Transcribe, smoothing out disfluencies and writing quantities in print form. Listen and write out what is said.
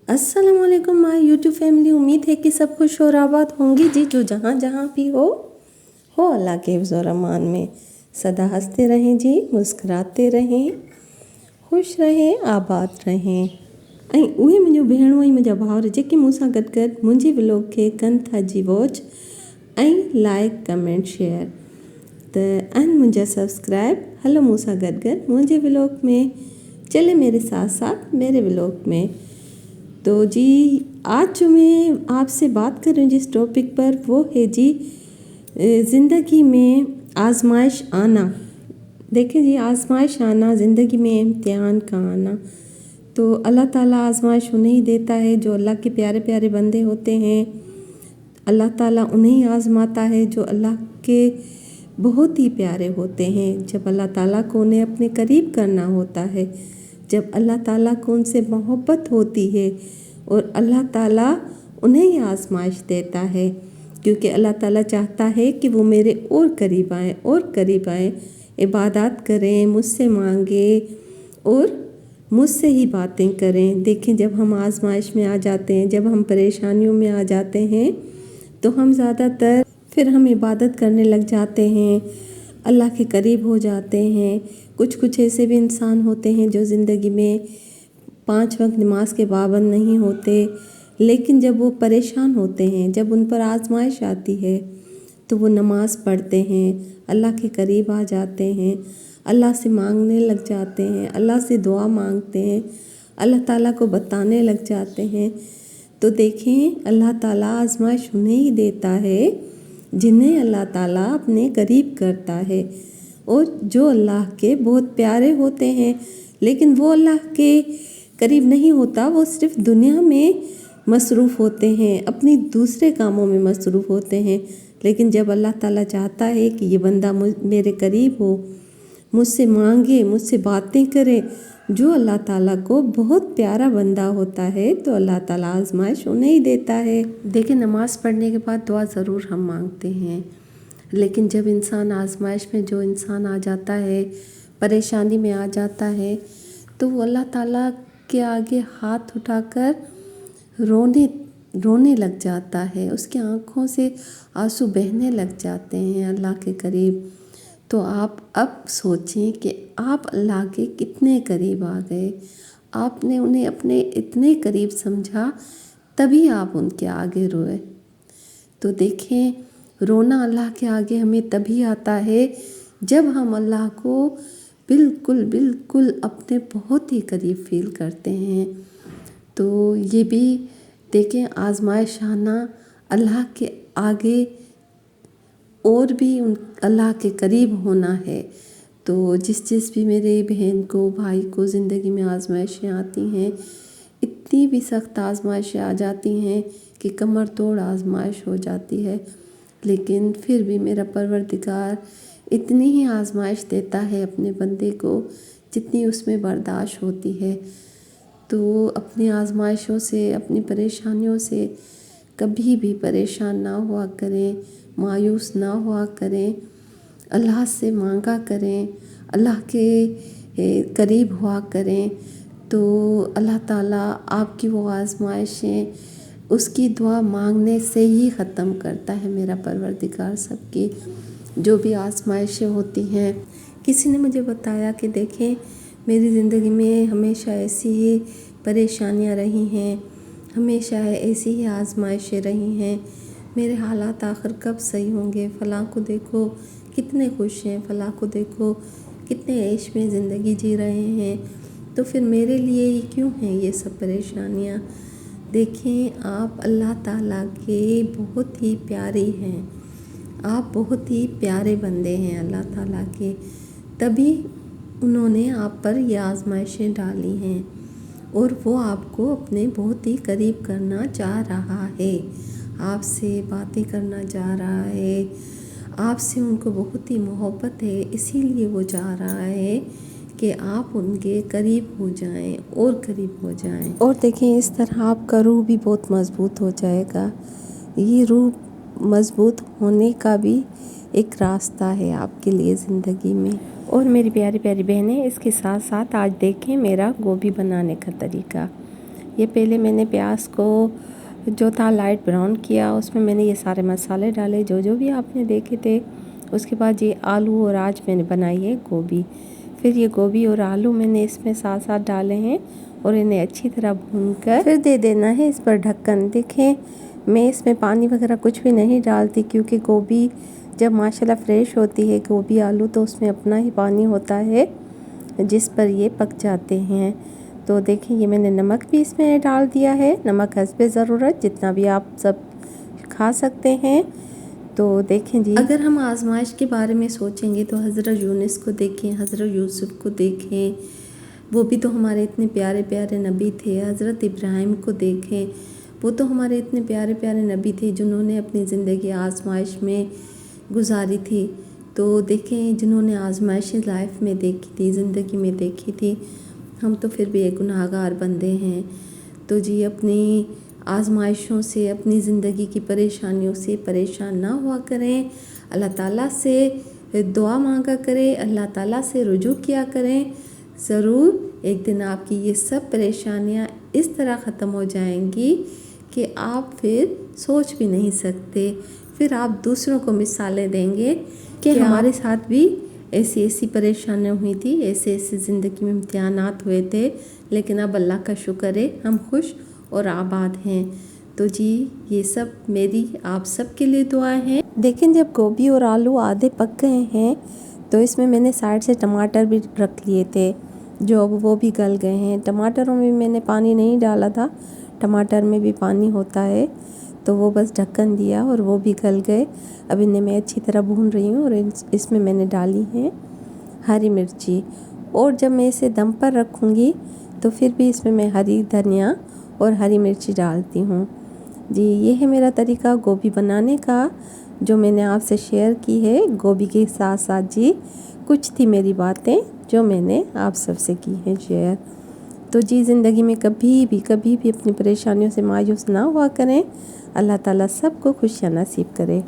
अस्सलाम वालेकुम my YouTube family. उम्मीद है कि सब खुश और आबाद होंगी जी। जो जहाँ जहाँ भी हो अल्लाह के हिफ्ज़ और अमान में सदा हंसते रहें जी, मुस्कुराते रहें, खुश रहें, आबाद रहें। ऐं उहे मुंहिंजो भेणूं ऐं मुंहिंजा भाउर जेके मूंसां गॾु गॾु मुंहिंजे व्लॉग खे कनि था जी वॉच ऐं लाइक कमेंट शेयर त आहिनि मुंहिंजा सब्सक्राइब। हलो मूंसां गॾु गॾु मुंहिंजे व्लॉग में, चले मेरे साथ साथ मेरे व्लॉग में। तो जी आज जो मैं आपसे बात कर रही हूँ जिस टॉपिक पर, वो है जी ज़िंदगी में आजमाइश आना। देखिए जी, आजमाइश आना, ज़िंदगी में इम्तिहान का आना। तो अल्लाह ताला आजमाइश उन्हें ही देता है जो अल्लाह के प्यारे प्यारे बंदे होते हैं। अल्लाह ताला उन्हें ही आजमाता है जो अल्लाह के बहुत ही प्यारे होते हैं। जब अल्लाह ताला को उन्हें अपने करीब करना होता है, जब अल्लाह ताला को उनसे मोहब्बत होती है, और अल्लाह ताला उन्हें ही आजमाइश देता है, क्योंकि अल्लाह ताला चाहता है कि वो मेरे और करीब आएँ और करीब आएँ, इबादत करें, मुझसे मांगे और मुझसे ही बातें करें। देखें, जब हम आजमाइश में आ जाते हैं, जब हम परेशानियों में आ जाते हैं, तो हम ज़्यादातर फिर हम इबादत करने लग जाते हैं, अल्लाह के करीब हो जाते हैं। कुछ ऐसे भी इंसान होते हैं जो ज़िंदगी में 5 वक्त नमाज के पाबंद नहीं होते, लेकिन जब वो परेशान होते हैं, जब उन पर आजमाइश आती है, तो वो नमाज़ पढ़ते हैं, अल्लाह के करीब आ जाते हैं, अल्लाह से मांगने लग जाते हैं, अल्लाह से दुआ मांगते हैं, अल्लाह ताला को बताने लग जाते हैं। तो देखें, अल्लाह ताला आजमाइश उन्हें ही देता है जिन्हें अल्लाह ताला अपने करीब करता है, और जो अल्लाह के बहुत प्यारे होते हैं, लेकिन वो अल्लाह के करीब नहीं होता, वो सिर्फ दुनिया में मसरूफ़ होते हैं, अपनी दूसरे कामों में मसरूफ़ होते हैं। लेकिन जब अल्लाह ताला चाहता है कि ये बंदा मेरे करीब हो, मुझसे मांगे, मुझसे बातें करे, जो अल्लाह ताला को बहुत प्यारा बंदा होता है, तो अल्लाह ताला आजमाइश उन्हें ही देता है। देखिए, नमाज़ पढ़ने के बाद दुआ ज़रूर हम मांगते हैं, लेकिन जब इंसान आजमाइश में जो इंसान आ जाता है, परेशानी में आ जाता है, तो वो अल्लाह ताला के आगे हाथ उठाकर रोने लग जाता है। उसकी आँखों से आंसू बहने लग जाते हैं अल्लाह के करीब। तो आप अब सोचें कि आप अल्लाह के कितने करीब आ गए। आपने उन्हें अपने इतने करीब समझा, तभी आप उनके आगे रोए। तो देखें, रोना अल्लाह के आगे हमें तभी आता है जब हम अल्लाह को बिल्कुल अपने बहुत ही करीब फील करते हैं। तो ये भी देखें, आजमाइश आना अल्लाह के आगे और भी अल्लाह के करीब होना है। तो जिस भी मेरे बहन को, भाई को ज़िंदगी में आजमाइशें आती हैं, इतनी भी सख्त आजमाइशें आ जाती हैं कि कमर तोड़ आजमाइश हो जाती है, लेकिन फिर भी मेरा परवरदिगार इतनी ही आजमाइश देता है अपने बंदे को जितनी उसमें बर्दाश्त होती है। तो अपनी आजमाइशों से, अपनी परेशानियों से कभी भी परेशान ना हुआ करें, मायूस ना हुआ करें, अल्लाह से मांगा करें, अल्लाह के करीब हुआ करें। तो अल्लाह ताला आपकी वो आजमाइशें उसकी दुआ मांगने से ही ख़त्म करता है मेरा परवरदिगार सबकी जो भी आजमाइशें होती हैं। किसी ने मुझे बताया कि देखें, मेरी ज़िंदगी में हमेशा ऐसी ही परेशानियां रही हैं, हमेशा ऐसी ही आजमाइशें रही हैं, मेरे हालात आखिर कब सही होंगे। फ़लाँ को देखो कितने खुश हैं, फ़लाँ को देखो कितने ऐश में ज़िंदगी जी रहे हैं, तो फिर मेरे लिए ही क्यों हैं ये सब परेशानियां। देखें, आप अल्लाह ताला के बहुत ही प्यारे हैं, आप बहुत ही प्यारे बंदे हैं अल्लाह ताला के, तभी उन्होंने आप पर ये आजमाइशें डाली हैं, और वो आपको अपने बहुत ही करीब करना चाह रहा है, आपसे बातें करना चाह रहा है, आपसे उनको बहुत ही मोहब्बत है, इसीलिए वो चाह रहा है कि आप उनके करीब हो जाएं और करीब हो जाएं। और देखें, इस तरह आपका रूह भी बहुत मज़बूत हो जाएगा। ये रूह मज़बूत होने का भी एक रास्ता है आपके लिए ज़िंदगी में। और मेरी प्यारी प्यारी बहनें, इसके साथ साथ आज देखें मेरा गोभी बनाने का तरीका। یہ پہلے میں نے پیاز کو جو تھا لائٹ براؤن کیا، اس میں نے یہ سارے مسالے ڈالے جو بھی آپ نے دیکھے تھے۔ اس کے بعد یہ آلو اور آج میں نے بنائی ہے گوبھی، پھر یہ گوبھی اور آلو میں نے اس میں ساتھ ساتھ ڈالے ہیں اور انہیں اچھی طرح بھون کر پھر دے دینا ہے اس پر ڈھکن۔ دیکھیں میں اس میں پانی وغیرہ کچھ بھی نہیں ڈالتی، کیونکہ گوبھی جب ماشاءاللہ فریش ہوتی ہے گوبھی آلو تو اس میں اپنا ہی پانی ہوتا ہے جس پر یہ پک جاتے ہیں۔ تو دیکھیں یہ میں نے نمک بھی اس میں ڈال دیا ہے، نمک حسب ضرورت جتنا بھی آپ سب کھا سکتے ہیں۔ تو دیکھیں جی، اگر ہم آزمائش کے بارے میں سوچیں گے تو حضرت یونس کو دیکھیں، حضرت یوسف کو دیکھیں، وہ بھی تو ہمارے اتنے پیارے پیارے نبی تھے۔ حضرت ابراہیم کو دیکھیں، وہ تو ہمارے اتنے پیارے پیارے نبی تھے جنہوں نے اپنی زندگی آزمائش میں گزاری تھی۔ تو دیکھیں جنہوں نے آزمائش لائف میں دیکھی تھی، زندگی میں دیکھی تھی، ہم تو پھر بھی ایک گناہگار بندے ہیں۔ تو جی اپنی آزمائشوں سے، اپنی زندگی کی پریشانیوں سے پریشان نہ ہوا کریں، اللہ تعالیٰ سے دعا مانگا کریں، اللہ تعالیٰ سے رجوع کیا کریں، ضرور ایک دن آپ کی یہ سب پریشانیاں اس طرح ختم ہو جائیں گی کہ آپ پھر سوچ بھی نہیں سکتے، پھر آپ دوسروں کو مثالیں دیں گے کہ ہمارے ساتھ بھی ایسی پریشانیاں ہوئی تھی، ایسے زندگی میں امتحانات ہوئے تھے، لیکن اب اللہ کا شکر ہے ہم خوش اور آباد ہیں۔ تو جی یہ سب میری آپ سب کے لیے دعائیں ہیں۔ دیکھیں جب گوبھی اور آلو آدھے پک گئے ہیں تو اس میں نے سائڈ سے ٹماٹر بھی رکھ لیے تھے جو اب وہ بھی گل گئے ہیں۔ ٹماٹروں میں میں نے پانی نہیں ڈالا تھا، ٹماٹر میں بھی پانی ہوتا ہے، تو وہ بس ڈھکن دیا اور وہ بھی گل گئے۔ اب انہیں میں اچھی طرح بھون رہی ہوں اور اس میں نے ڈالی ہیں ہری مرچی، اور جب میں اسے دم پر رکھوں گی تو پھر بھی اس میں ہری دھنیا اور ہری مرچی ڈالتی ہوں۔ جی یہ ہے میرا طریقہ گوبھی بنانے کا جو میں نے آپ سے شیئر کی ہے۔ گوبھی کے ساتھ ساتھ جی کچھ تھی میری باتیں جو میں نے آپ سب سے کی ہیں شیئر۔ تو جی زندگی میں کبھی بھی اپنی پریشانیوں سے مایوس نہ ہوا کریں، اللہ تعالیٰ سب کو خوشیاں نصیب کرے۔